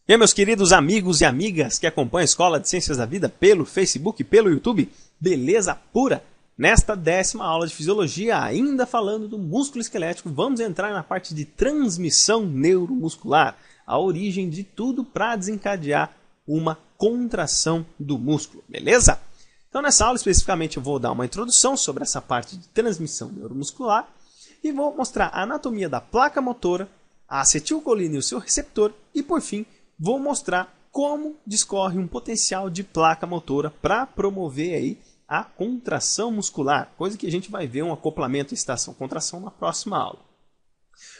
E aí, meus queridos amigos e amigas que acompanham a Escola de Ciências da Vida pelo Facebook e pelo YouTube, beleza pura? Nesta 10ª aula de Fisiologia, ainda falando do músculo esquelético, vamos entrar na parte de transmissão neuromuscular, a origem de tudo para desencadear uma contração do músculo, beleza? Então nessa aula especificamente eu vou dar uma introdução sobre essa parte de transmissão neuromuscular e vou mostrar a anatomia da placa motora, a acetilcolina e o seu receptor e por fim vou mostrar como discorre um potencial de placa motora para promover aí a contração muscular, coisa que a gente vai ver um acoplamento estação-contração na próxima aula.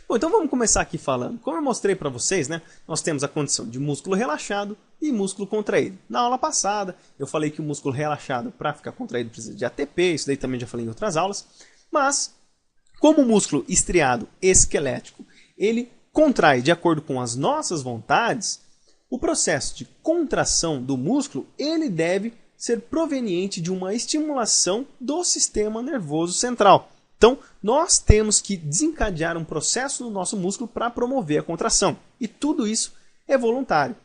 Bom, então vamos começar aqui falando. Como eu mostrei para vocês, né, nós temos a condição de músculo relaxado e músculo contraído. Na aula passada eu falei que o músculo relaxado para ficar contraído precisa de ATP, isso daí também já falei em outras aulas, mas como o músculo estriado esquelético, ele contrai de acordo com as nossas vontades, o processo de contração do músculo ele deve ser proveniente de uma estimulação do sistema nervoso central. Então, nós temos que desencadear um processo no nosso músculo para promover a contração. E tudo isso é voluntário.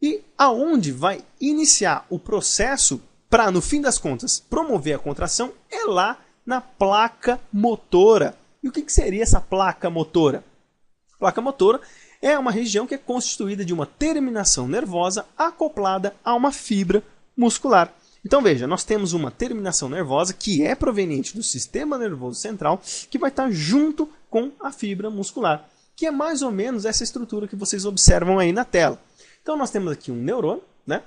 E aonde vai iniciar o processo para, no fim das contas, promover a contração é lá na placa motora. E o que seria essa placa motora? A placa motora é uma região que é constituída de uma terminação nervosa acoplada a uma fibra muscular. Então veja, nós temos uma terminação nervosa que é proveniente do sistema nervoso central que vai estar junto com a fibra muscular, que é mais ou menos essa estrutura que vocês observam aí na tela. Então nós temos aqui um neurônio, né?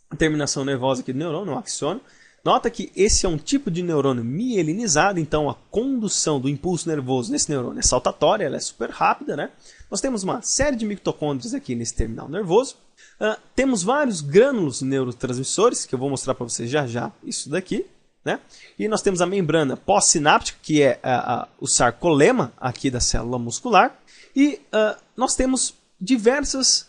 A terminação nervosa aqui do neurônio, o axônio. Nota que esse é um tipo de neurônio mielinizado, então a condução do impulso nervoso nesse neurônio é saltatória, ela é super rápida, né? Nós temos uma série de mitocôndrias aqui nesse terminal nervoso. Temos vários grânulos neurotransmissores, que eu vou mostrar para vocês já já isso daqui, né? E nós temos a membrana pós-sináptica, que é o sarcolema aqui da célula muscular. E nós temos diversas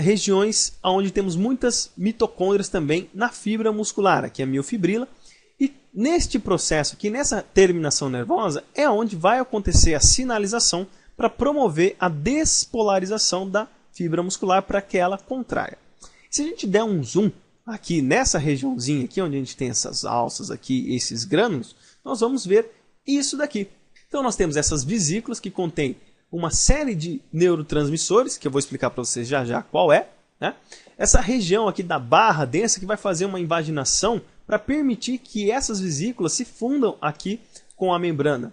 regiões onde temos muitas mitocôndrias também na fibra muscular, aqui é a miofibrila. E neste processo aqui, nessa terminação nervosa, é onde vai acontecer a sinalização para promover a despolarização da fibra muscular para que ela contraia. Se a gente der um zoom aqui nessa regiãozinha aqui, onde a gente tem essas alças aqui, esses grânulos, nós vamos ver isso daqui. Então nós temos essas vesículas que contêm uma série de neurotransmissores, que eu vou explicar para vocês já já qual é, né? Essa região aqui da barra densa que vai fazer uma invaginação para permitir que essas vesículas se fundam aqui com a membrana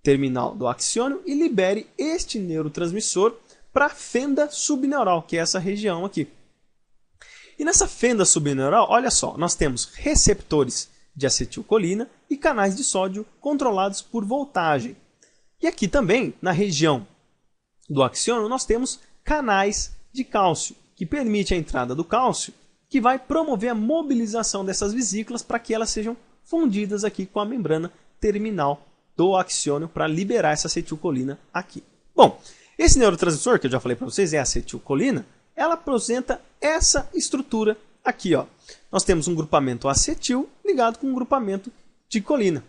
terminal do axiônio e libere este neurotransmissor para a fenda subneural, que é essa região aqui. E nessa fenda subneural, olha só, nós temos receptores de acetilcolina e canais de sódio controlados por voltagem. E aqui também, na região do axiônio, nós temos canais de cálcio, que permite a entrada do cálcio, que vai promover a mobilização dessas vesículas para que elas sejam fundidas aqui com a membrana terminal do axiônio para liberar essa acetilcolina aqui. Bom, esse neurotransmissor que eu já falei para vocês é a acetilcolina, ela apresenta essa estrutura aqui, ó. Nós temos um grupamento acetil ligado com um grupamento de colina.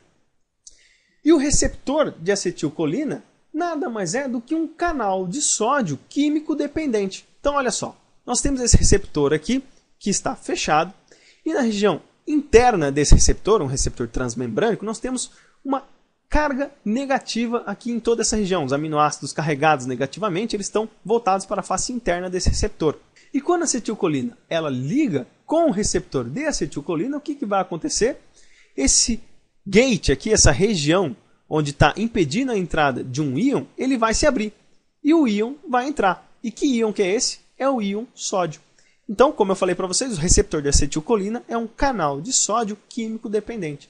E o receptor de acetilcolina nada mais é do que um canal de sódio químico dependente. Então olha só, nós temos esse receptor aqui que está fechado e na região interna desse receptor, um receptor transmembrânico, nós temos uma carga negativa aqui em toda essa região. Os aminoácidos carregados negativamente, eles estão voltados para a face interna desse receptor. E quando a acetilcolina ela liga com o receptor de acetilcolina, o que vai acontecer? Esse gate aqui, essa região onde está impedindo a entrada de um íon, ele vai se abrir. E o íon vai entrar. E que íon que é esse? É o íon sódio. Então, como eu falei para vocês, o receptor de acetilcolina é um canal de sódio químico dependente.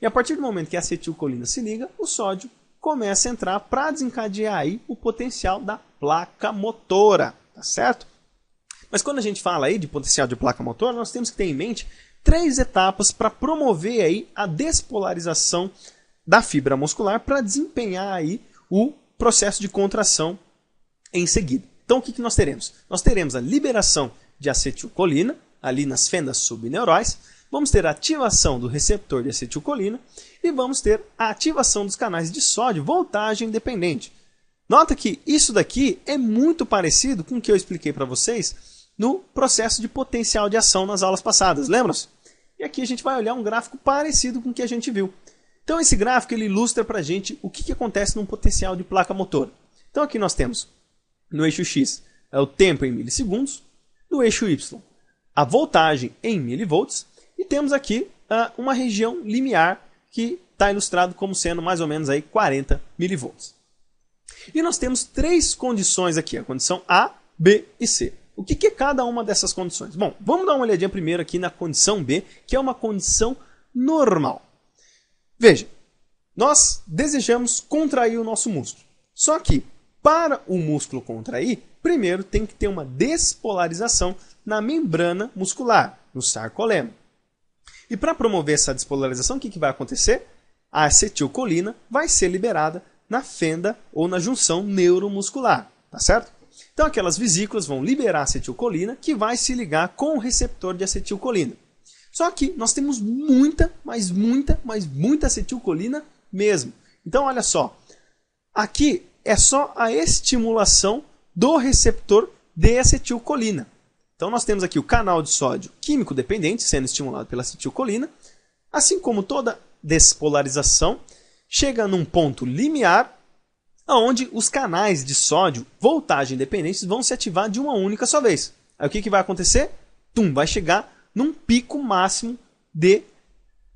E a partir do momento que a acetilcolina se liga, o sódio começa a entrar para desencadear aí o potencial da placa motora, tá certo? Mas quando a gente fala aí de potencial de placa motora, nós temos que ter em mente 3 etapas para promover aí a despolarização da fibra muscular para desempenhar aí o processo de contração em seguida. Então o que nós teremos? Nós teremos a liberação de acetilcolina ali nas fendas subneurais, vamos ter a ativação do receptor de acetilcolina e vamos ter a ativação dos canais de sódio voltagem dependente. Nota que isso daqui é muito parecido com o que eu expliquei para vocês no processo de potencial de ação nas aulas passadas, lembram-se? E aqui a gente vai olhar um gráfico parecido com o que a gente viu. Então esse gráfico ele ilustra para a gente o que acontece num potencial de placa motora. Então aqui nós temos no eixo X o tempo em milissegundos, no eixo Y a voltagem em milivolts e temos aqui uma região limiar que está ilustrado como sendo mais ou menos aí 40 milivolts. E nós temos três condições aqui, a condição A, B e C. O que é cada uma dessas condições? Bom, vamos dar uma olhadinha primeiro aqui na condição B, que é uma condição normal. Veja, nós desejamos contrair o nosso músculo. Só que, para o músculo contrair, primeiro tem que ter uma despolarização na membrana muscular, no sarcolemma. E para promover essa despolarização, o que vai acontecer? A acetilcolina vai ser liberada na fenda ou na junção neuromuscular, tá certo? Então aquelas vesículas vão liberar acetilcolina que vai se ligar com o receptor de acetilcolina. Só que nós temos muita acetilcolina mesmo. Então olha só, aqui é só a estimulação do receptor de acetilcolina. Então nós temos aqui o canal de sódio químico dependente sendo estimulado pela acetilcolina, assim como toda despolarização chega num ponto limiar onde os canais de sódio voltagem dependentes vão se ativar de uma única só vez. Aí o que vai acontecer? Vai chegar num pico máximo de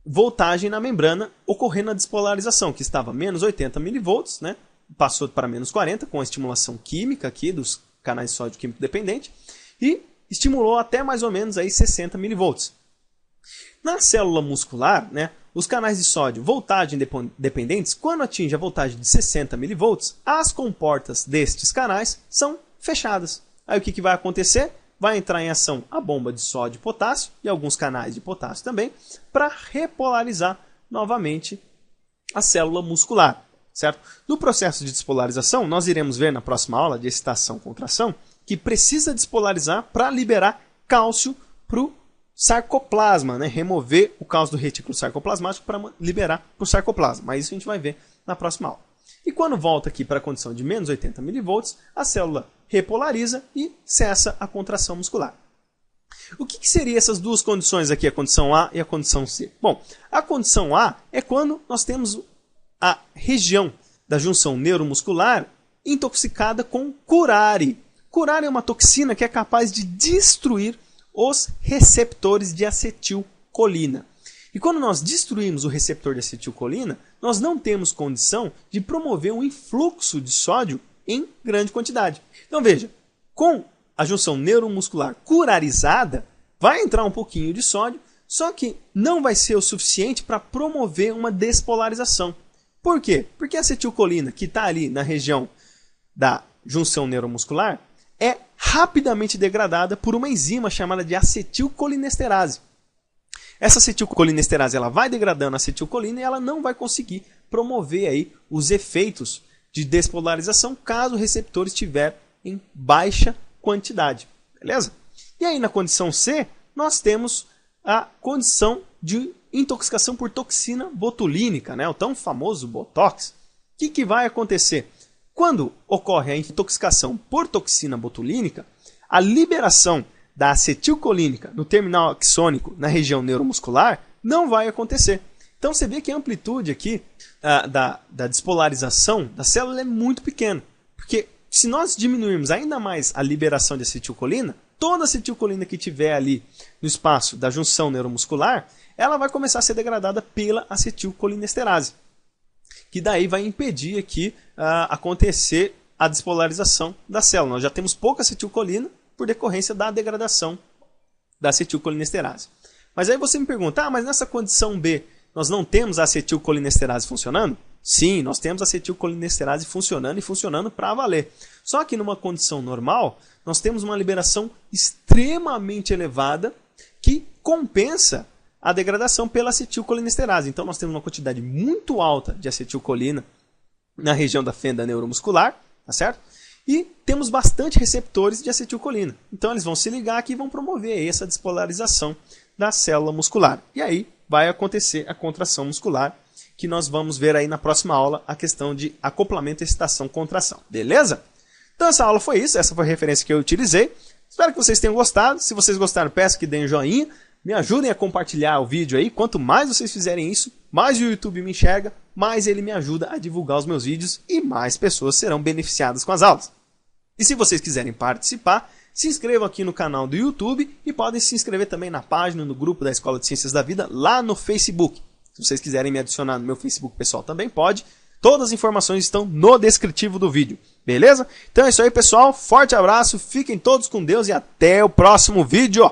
voltagem na membrana ocorrendo a despolarização, que estava menos 80 mV, né? Passou para menos 40 com a estimulação química aqui dos canais de sódio químico dependente e estimulou até mais ou menos aí 60 mV. Na célula muscular, né, os canais de sódio voltagem dependentes, quando atinge a voltagem de 60 mV, as comportas destes canais são fechadas. Aí o que vai acontecer? Vai entrar em ação a bomba de sódio e potássio e alguns canais de potássio também para repolarizar novamente a célula muscular. Certo? No processo de despolarização, nós iremos ver na próxima aula de excitação-contração que precisa despolarizar para liberar cálcio para o sarcoplasma, né? Remover o cálcio do retículo sarcoplasmático para liberar para o sarcoplasma. Mas isso a gente vai ver na próxima aula. E quando volta aqui para a condição de menos 80 mV, a célula repolariza e cessa a contração muscular. O que seriam essas duas condições aqui, a condição A e a condição C? Bom, a condição A é quando nós temos a região da junção neuromuscular intoxicada com curare. Curare é uma toxina que é capaz de destruir os receptores de acetilcolina. E quando nós destruímos o receptor de acetilcolina, nós não temos condição de promover um influxo de sódio em grande quantidade. Então veja, com a junção neuromuscular curarizada, vai entrar um pouquinho de sódio, só que não vai ser o suficiente para promover uma despolarização. Por quê? Porque a acetilcolina, que está ali na região da junção neuromuscular, é rapidamente degradada por uma enzima chamada de acetilcolinesterase. Essa acetilcolinesterase ela vai degradando a acetilcolina e ela não vai conseguir promover aí os efeitos de despolarização caso o receptor estiver em baixa quantidade. Beleza? E aí na condição C, nós temos a condição de intoxicação por toxina botulínica, né? O tão famoso Botox. O que vai acontecer? Quando ocorre a intoxicação por toxina botulínica, a liberação da acetilcolínica no terminal axônico na região neuromuscular não vai acontecer. Então você vê que a amplitude aqui da despolarização da célula é muito pequena. Porque se nós diminuirmos ainda mais a liberação de acetilcolina, toda a acetilcolina que tiver ali no espaço da junção neuromuscular, ela vai começar a ser degradada pela acetilcolinesterase, que daí vai impedir aqui acontecer a despolarização da célula. Nós já temos pouca acetilcolina por decorrência da degradação da acetilcolinesterase. Mas aí você me pergunta, mas nessa condição B, nós não temos a acetilcolinesterase funcionando? Sim, nós temos a acetilcolinesterase funcionando e funcionando para valer. Só que numa condição normal, nós temos uma liberação extremamente elevada que compensa a degradação pela acetilcolinesterase. Então nós temos uma quantidade muito alta de acetilcolina na região da fenda neuromuscular, tá certo? E temos bastante receptores de acetilcolina. Então eles vão se ligar aqui e vão promover essa despolarização da célula muscular. E aí vai acontecer a contração muscular, que nós vamos ver aí na próxima aula a questão de acoplamento, excitação, contração. Beleza? Então essa aula foi isso, essa foi a referência que eu utilizei. Espero que vocês tenham gostado. Se vocês gostaram, peço que deem um joinha. Me ajudem a compartilhar o vídeo aí. Quanto mais vocês fizerem isso, mais o YouTube me enxerga, mais ele me ajuda a divulgar os meus vídeos e mais pessoas serão beneficiadas com as aulas. E se vocês quiserem participar, se inscrevam aqui no canal do YouTube e podem se inscrever também na página, no grupo da Escola de Ciências da Vida, lá no Facebook. Se vocês quiserem me adicionar no meu Facebook pessoal também pode. Todas as informações estão no descritivo do vídeo, beleza? Então é isso aí, pessoal. Forte abraço, fiquem todos com Deus e até o próximo vídeo.